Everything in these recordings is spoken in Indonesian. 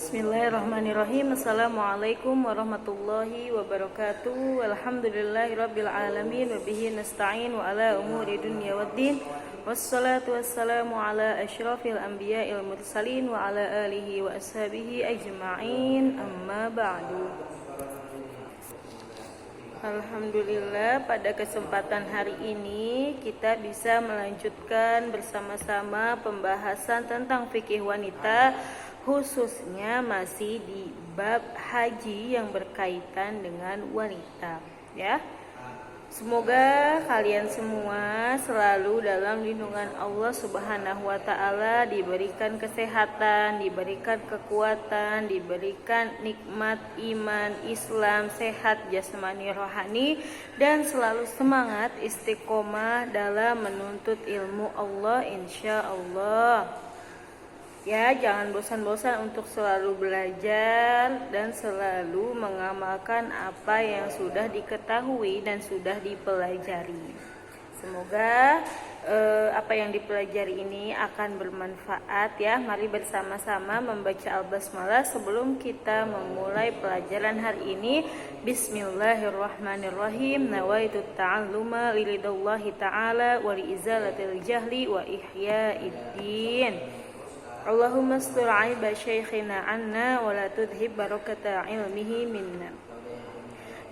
Bismillahirrahmanirrahim. Assalamualaikum warahmatullahi wabarakatuh. Alhamdulillahirabbil alamin wa bihi nasta'in wa ala umuri dunya waddin. Wassalatu wassalamu ala asyrafil anbiya'il mursalin wa ala alihi wa ashabihi ajma'in. Amma ba'du. Alhamdulillah, pada kesempatan hari ini kita bisa melanjutkan bersama-sama pembahasan tentang fikih wanita, khususnya masih di bab haji yang berkaitan dengan wanita, ya. Semoga kalian semua selalu dalam lindungan Allah Subhanahu wa taala, diberikan kesehatan, diberikan kekuatan, diberikan nikmat iman, Islam, sehat jasmani rohani, dan selalu semangat istiqomah dalam menuntut ilmu Allah insyaallah. Ya, jangan bosan-bosan untuk selalu belajar dan selalu mengamalkan apa yang sudah diketahui dan sudah dipelajari. Semoga apa yang dipelajari ini akan bermanfaat, ya. Mari bersama-sama membaca Al-Basmalah sebelum kita memulai pelajaran hari ini. Bismillahirrahmanirrahim. Nawaitu ta'alluma lilillahi ta'ala wa liizalatil jahli wa ihyaiddin. Allahumma astur aiba syekhina anna wa la tudhib barakata ilmihi minna.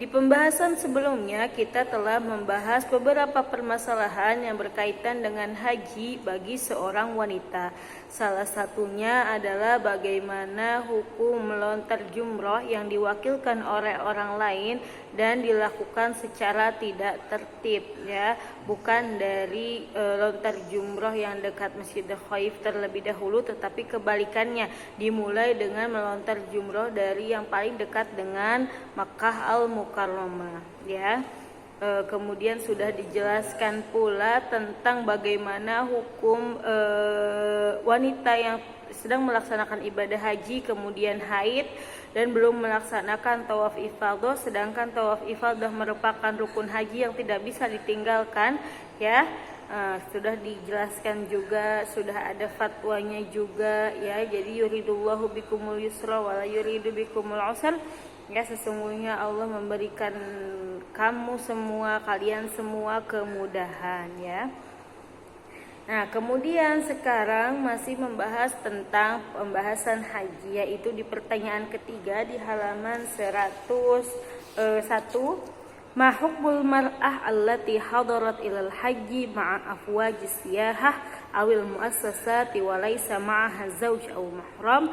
Di pembahasan sebelumnya kita telah membahas beberapa permasalahan yang berkaitan dengan haji bagi seorang wanita. Salah satunya adalah bagaimana hukum melontar jumroh yang diwakilkan oleh orang lain dan dilakukan secara tidak tertib, ya, bukan dari lontar jumroh yang dekat Masjidil Khaif terlebih dahulu, tetapi kebalikannya, dimulai dengan melontar jumroh dari yang paling dekat dengan Makkah Al-Mukarramah, ya. Kemudian sudah dijelaskan pula tentang bagaimana hukum wanita yang sedang melaksanakan ibadah haji kemudian haid dan belum melaksanakan tawaf ifadah, sedangkan tawaf ifadah merupakan rukun haji yang tidak bisa ditinggalkan, ya. Sudah dijelaskan juga, sudah ada fatwanya juga, ya. Jadi yuridullahu bikumul yusra wala yuridu bikumul usra. Ya, sesungguhnya Allah memberikan kamu semua, kalian semua kemudahan, ya. Nah, kemudian sekarang masih membahas tentang pembahasan haji, yaitu di pertanyaan ketiga di halaman 101. Ma hukmul mar'ah allati hadarat ilal haji ma'a afwajis siyahah awil muassasati wa laysa ma'aha zawj aw mahram,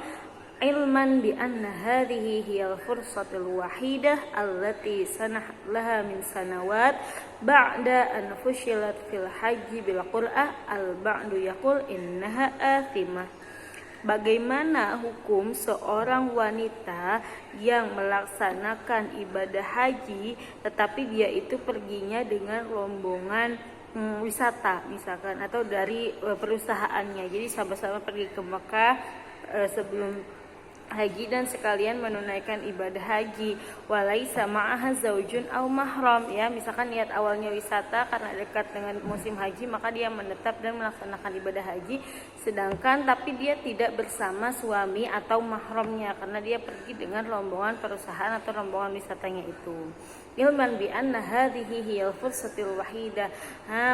ilman bi anna hadhihi hiyal fursatul wahidah allati sanah laha min sanawat ba'da an fushilat fil haji bil qur'ah al ba'du yaqul innaha athimah. Bagaimana hukum seorang wanita yang melaksanakan ibadah haji tetapi dia itu perginya dengan rombongan wisata misalkan, atau dari perusahaannya, jadi sama-sama pergi ke Mekah sebelum haji dan sekalian menunaikan ibadah haji. Walaisa ma'aha zaujun au mahram, ya, misalkan niat awalnya wisata karena dekat dengan musim haji maka dia menetap dan melaksanakan ibadah haji, sedangkan tapi dia tidak bersama suami atau mahramnya karena dia pergi dengan rombongan perusahaan atau rombongan wisatanya itu. Ilman bi anna hadhihi hiyal fursatul wahidah.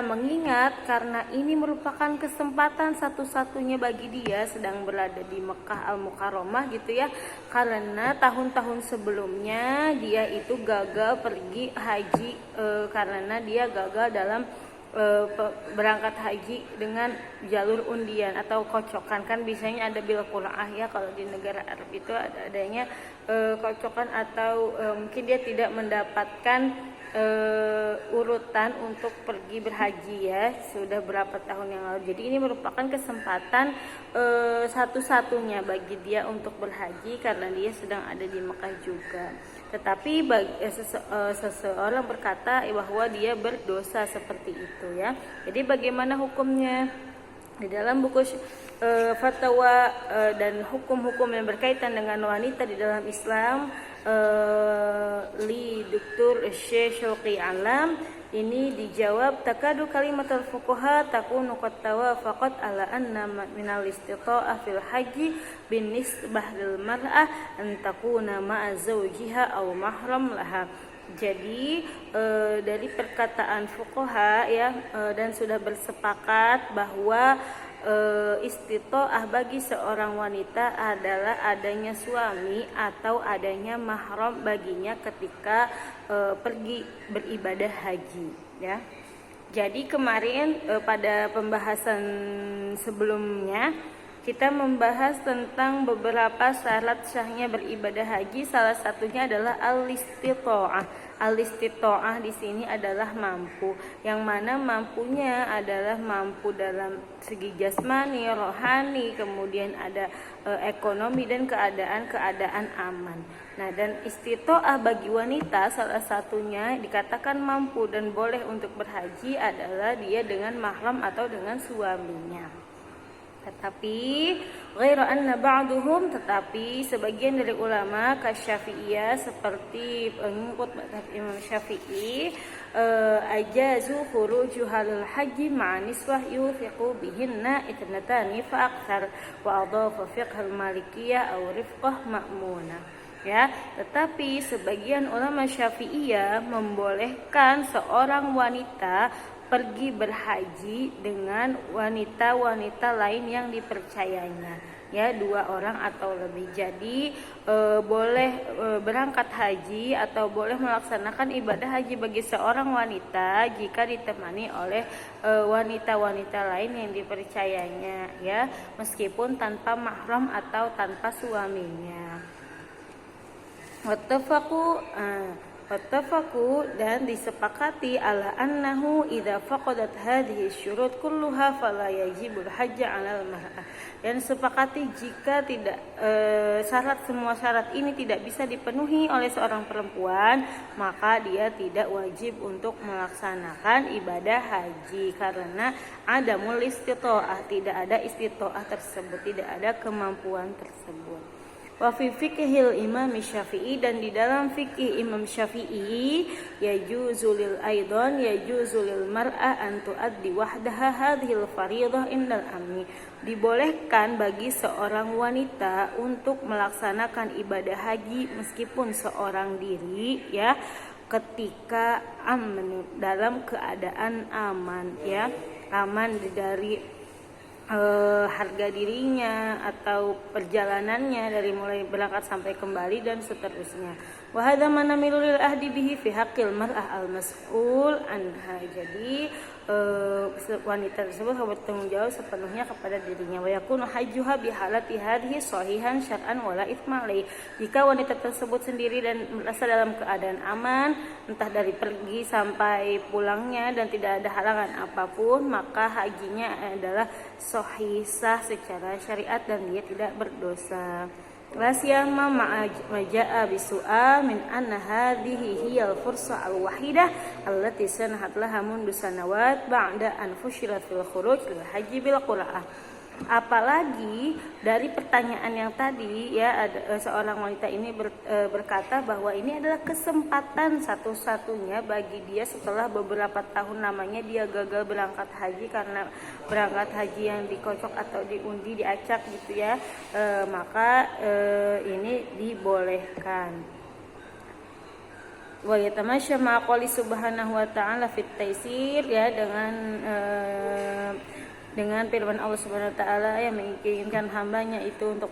Mengingat karena ini merupakan kesempatan satu-satunya bagi dia sedang berada di Mekah Al-Mukarramah, gitu, ya. Karena tahun-tahun sebelumnya dia itu gagal pergi haji karena dia gagal dalam berangkat haji dengan jalur undian atau kocokan. Kan biasanya ada bil qur'ah, ya, kalau di negara Arab itu adanya kocokan, atau mungkin dia tidak mendapatkan urutan untuk pergi berhaji, ya, sudah berapa tahun yang lalu. Jadi ini merupakan kesempatan satu-satunya bagi dia untuk berhaji karena dia sedang ada di Mekah juga. Tetapi seseorang berkata bahwa dia berdosa seperti itu, ya. Jadi bagaimana hukumnya? Di dalam buku fatwa dan hukum-hukum yang berkaitan dengan wanita di dalam Islam, li Dr. Syekh Syauqi Alam ini dijawab, takadu kalimatul fuqaha takunu qad tawafaqat ala anna minal istita'ah fil haji bin nisbah lil mar'ah an takuna ma'a zawjiha aw mahram laha. Jadi dari perkataan fuqaha ya, dan sudah bersepakat bahwa istitoah bagi seorang wanita adalah adanya suami atau adanya mahram baginya ketika pergi beribadah haji ya. Jadi kemarin pada pembahasan sebelumnya kita membahas tentang beberapa syarat sahnya beribadah haji. Salah satunya adalah al-istitoah. Al-istitoah di sini adalah mampu. Yang mana mampunya adalah mampu dalam segi jasmani, rohani, kemudian ada ekonomi dan keadaan aman. Nah, dan istitoah bagi wanita salah satunya dikatakan mampu dan boleh untuk berhaji adalah dia dengan mahram atau dengan suaminya. Tetapi sebagian dari ulama kasyafi'iyah seperti pengikut mazhab Imam Syafi'i ajazu khuruju halal haji ma'a niswah yuthiqu bihinna itnatani fa akthar wa adhafa fiqh al-malikiyah aw rifqah ma'munah. Ya, tetapi sebagian ulama Syafi'iyah membolehkan seorang wanita pergi berhaji dengan wanita-wanita lain yang dipercayanya, ya 2 orang atau lebih. Jadi boleh berangkat haji atau boleh melaksanakan ibadah haji bagi seorang wanita jika ditemani oleh wanita-wanita lain yang dipercayanya, ya meskipun tanpa mahram atau tanpa suaminya. Wattafaqu dan disepakati ala annahu idza faqadat hadhihi syurut kulluha fala yajibul hajj 'alal mar'ah. Dan sepakati jika tidak semua syarat ini tidak bisa dipenuhi oleh seorang perempuan, maka dia tidak wajib untuk melaksanakan ibadah haji karena adamul istitoah, tidak ada istitoah tersebut, tidak ada kemampuan tersebut. Wa fi fiqhil Imam Syafi'i, dan di dalam fikih Imam Syafi'i yajuzu lil mar'a an tuaddi wahdaha hadhil fardhah indal amni. Dibolehkan bagi seorang wanita untuk melaksanakan ibadah haji meskipun seorang diri, ya, ketika aman, dalam keadaan aman, ya, aman dari harga dirinya atau perjalanannya dari mulai berangkat sampai kembali dan seterusnya. Wa hadza manamilu lil ahdi bihi fi haqqil mar'ah al mas'ul anha. Jadi wanita tersebut bertanggung jawab sepenuhnya kepada dirinya. Wa yakunu hajjuha bi halati hadhihi sahihan syar'an wala itsma alai. Jika wanita tersebut sendiri dan merasa dalam keadaan aman entah dari pergi sampai pulangnya dan tidak ada halangan apapun, maka hajinya adalah sahih, sah secara syariat dan dia tidak berdosa. La siyama maja'a bisu'al min anna hadhihi hiyal fursa al-wahidah allati sanahat laha mundu sanawat ba'da an fushilat fil khuruj lil haji bil qur'ah. Apalagi dari pertanyaan yang tadi, ya, ada seorang wanita ini berkata bahwa ini adalah kesempatan satu-satunya bagi dia setelah beberapa tahun namanya dia gagal berangkat haji karena berangkat haji yang dikocok atau diundi, diacak gitu ya, maka ini dibolehkan. Wa yatamasya ma qali subhanahu wa ta'ala fit taisir, ya, dengan firman Allah Subhanahu wa taala yang menginginkan hambanya itu untuk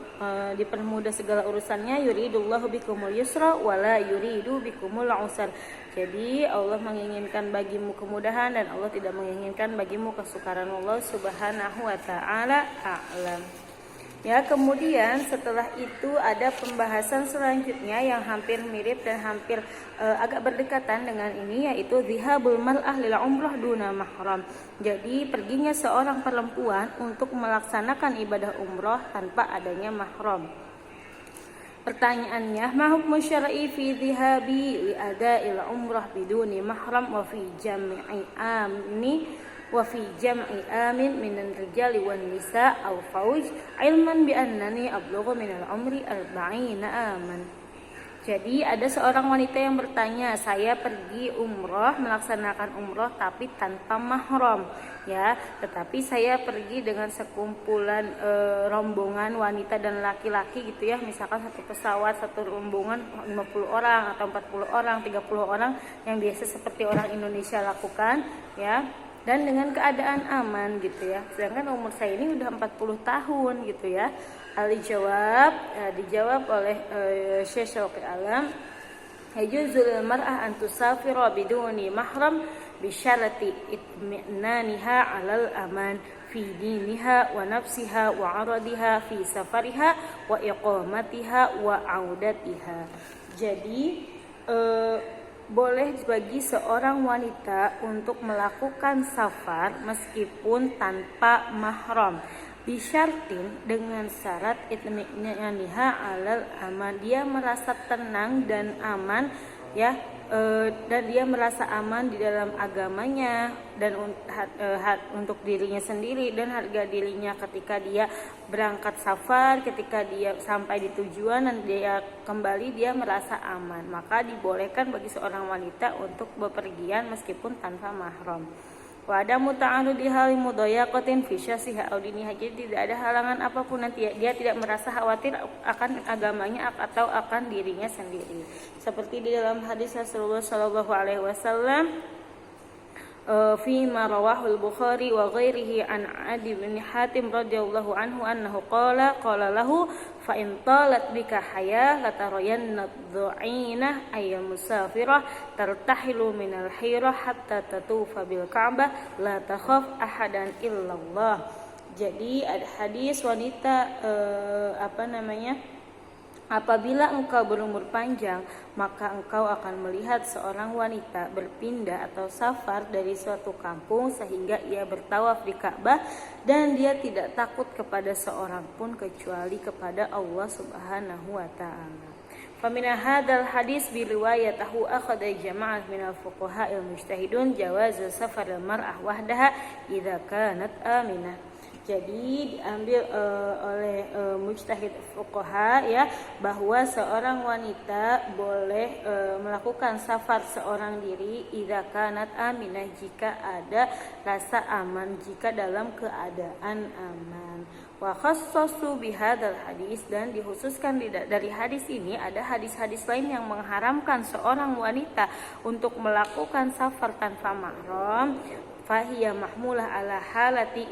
dipermudah segala urusannya, yuridullahu bikumul yusra wala yuridu bikumul usra. Jadi Allah menginginkan bagimu kemudahan dan Allah tidak menginginkan bagimu kesukaran. Allah Subhanahu wa taala a'lam. Ya, kemudian setelah itu ada pembahasan selanjutnya yang hampir mirip dan hampir agak berdekatan dengan ini, yaitu zihabul mar'ah lil umrah duna mahram. Jadi perginya seorang perempuan untuk melaksanakan ibadah umrah tanpa adanya mahram. Pertanyaannya, ma hukmu syar'i fi dhihabi li ada'il umrah biduni mahram wa fi jam'i amni wa fi jam'i amin minan rijali wan nisa aw fauj ilman bi annani ablughu minal umri 40 aman. Jadi ada seorang wanita yang bertanya, saya pergi umroh, melaksanakan umroh tapi tanpa mahram, ya. Tetapi saya pergi dengan sekumpulan rombongan wanita dan laki-laki gitu ya. Misalkan satu pesawat, satu rombongan 50 orang atau 40 orang, 30 orang yang biasa seperti orang Indonesia lakukan, ya. Dan dengan keadaan aman gitu ya. Sedangkan umur saya ini udah 40 tahun gitu ya. Dijawab oleh Syekh Syauqi Alam, yajuzul mar'ah an tusafira biduni mahram bi syarati itminaniha 'alal aman fi diniha wa nafsiha wa 'aradiha fi safariha wa iqamatiha wa 'audatiha. Jadi boleh bagi seorang wanita untuk melakukan safar meskipun tanpa mahram. Bisyartin, dengan syarat itminaniha alal aman, dia merasa tenang dan aman ya, dan dia merasa aman di dalam agamanya dan untuk dirinya sendiri dan harga dirinya ketika dia berangkat safar, ketika dia sampai di tujuan dan dia kembali dia merasa aman. Maka dibolehkan bagi seorang wanita untuk bepergian meskipun tanpa mahram. Wa ada muta'arudi hal mudayaqatin fi syasiha aw diniha. Jadi tidak ada halangan apapun, nanti dia tidak merasa khawatir akan agamanya atau akan dirinya sendiri. Seperti di dalam hadis Rasulullah sallallahu alaihi wasallam fi ma rawahu al-Bukhari wa ghairihi an Adi bin Hatim radhiyallahu anhu annahu qala lahu fa in talat bika hayah latarayanna dhu'ina ayyal musafirah tartahilu minal hirah hatta tatufa bil Ka'bah la takhaf ahadan illallah. Jadi ada hadis wanita apabila engkau berumur panjang, maka engkau akan melihat seorang wanita berpindah atau safar dari suatu kampung sehingga ia bertawaf di Ka'bah dan dia tidak takut kepada seorang pun kecuali kepada Allah Subhanahu wa taala. Famina hadzal hadis bi riwayatahu akhadha jama'ah minal fuqaha'il mujtahidun jawaz safar al-mar'ah wahdaha idza kanat aminah. Jadi diambil oleh mujtahid fuqaha ya, bahwa seorang wanita boleh melakukan safar seorang diri idza kanat aminah, jika ada rasa aman, jika dalam keadaan aman. Wa khassasu bihadzal hadis, dan dikhususkan dari hadis ini ada hadis-hadis lain yang mengharamkan seorang wanita untuk melakukan safar tanpa mahram. Fahiyah mahmulah ala halati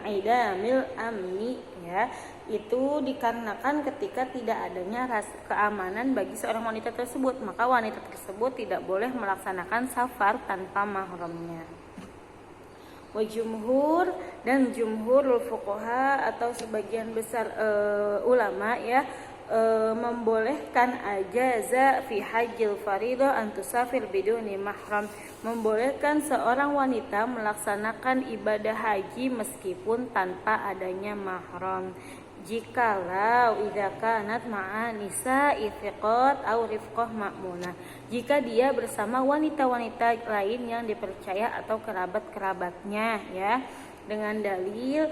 idamil amni, ya, itu dikarenakan ketika tidak adanya rasa keamanan bagi seorang wanita tersebut, maka wanita tersebut tidak boleh melaksanakan safar tanpa mahramnya. Wa jumhur, dan jumhurul fuqaha atau sebagian besar ulama ya, membolehkan ajaza fi hajjil faridah an tusafir biduni mahram, membolehkan seorang wanita melaksanakan ibadah haji meskipun tanpa adanya mahram, jikalau idza kanat ma'a nisa'i thiqat aw rifqah ma'munah, jika dia bersama wanita-wanita lain yang dipercaya atau kerabat-kerabatnya ya, dengan dalil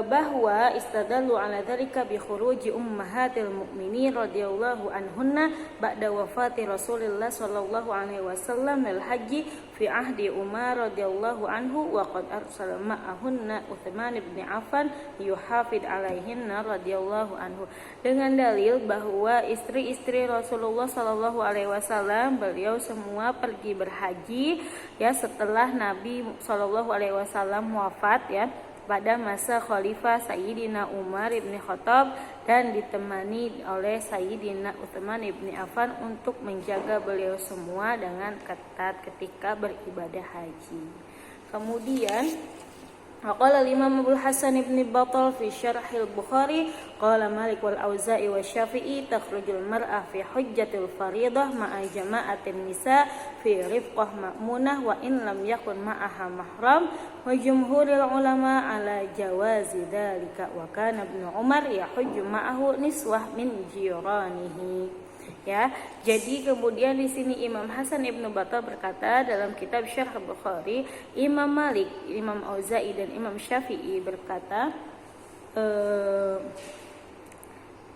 bahwa istadallu ala dzalika bi khuruji ummahatil mukminin radhiyallahu anhunna ba'da wafati Rasulillah sallallahu alaihi wasallam al haji fi ahdi Umar radhiyallahu anhu wa qad arsala ma'ahunna Utsman bin Affan yuhafid alaihinna radhiyallahu anhu, dengan dalil bahwa istri-istri Rasulullah sallallahu alaihi wasallam beliau semua pergi berhaji ya setelah Nabi sallallahu alaihi wasallam wafat ya, pada masa Khalifah Sayyidina Umar ibn Khattab, dan ditemani oleh Sayyidina Utsman ibn Affan untuk menjaga beliau semua dengan ketat ketika beribadah haji. Kemudian qala Imam Abu Hasan ibn Battal fi Syarhil Bukhari qala Malik wal Auza'i wa Syafi'i takhrujul mar'ah fi hujjatil faridah ma'a jama'atin nisa fi rifqah ma'munah wa in lam yakun ma'aha mahram wa jumhurul ulama ala jawazi dzalika wa kana Ibnu Umar yahujju ma'ahu niswah min jiranihi. Ya, jadi kemudian di sini Imam Hasan Ibnu Battal berkata dalam kitab Syarh Bukhari, Imam Malik, Imam Auza'i dan Imam Syafi'i berkata,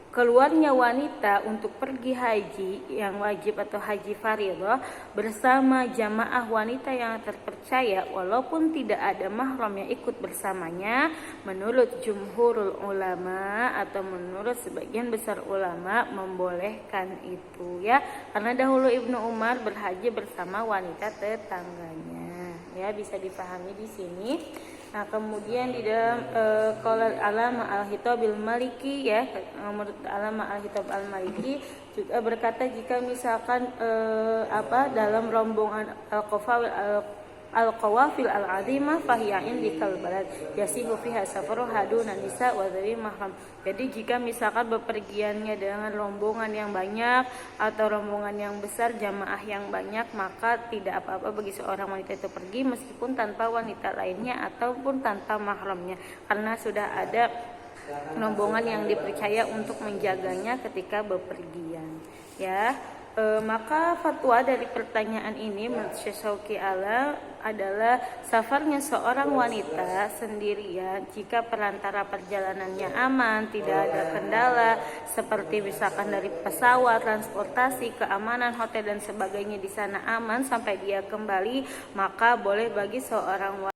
keluarnya wanita untuk pergi haji yang wajib atau haji fardhah bersama jamaah wanita yang terpercaya walaupun tidak ada mahram yang ikut bersamanya, menurut jumhurul ulama atau menurut sebagian besar ulama membolehkan itu ya, karena dahulu Ibnu Umar berhaji bersama wanita tetangganya ya, bisa dipahami di sini. Nah, kemudian di dalam qala Alama Al-Hitabil Maliki ya, menurut Alama Al-Hitab Al-Maliki juga berkata jika misalkan dalam rombongan al-qawafil al-azimah fahiya indikal balad yasihu fiha safaru haduna nisa wa dzawi mahram. Jadi jika misalkan bepergiannya dengan rombongan yang banyak atau rombongan yang besar, jamaah yang banyak, maka tidak apa-apa bagi seorang wanita itu pergi meskipun tanpa wanita lainnya ataupun tanpa mahramnya, karena sudah ada rombongan yang dipercaya untuk menjaganya ketika bepergian ya. Maka fatwa dari pertanyaan ini menurut Syekh Syauqi adalah safarnya seorang wanita sendirian jika perantara perjalanannya aman, tidak ada kendala seperti misalkan dari pesawat, transportasi, keamanan hotel dan sebagainya di sana aman sampai dia kembali, maka boleh bagi seorang wanita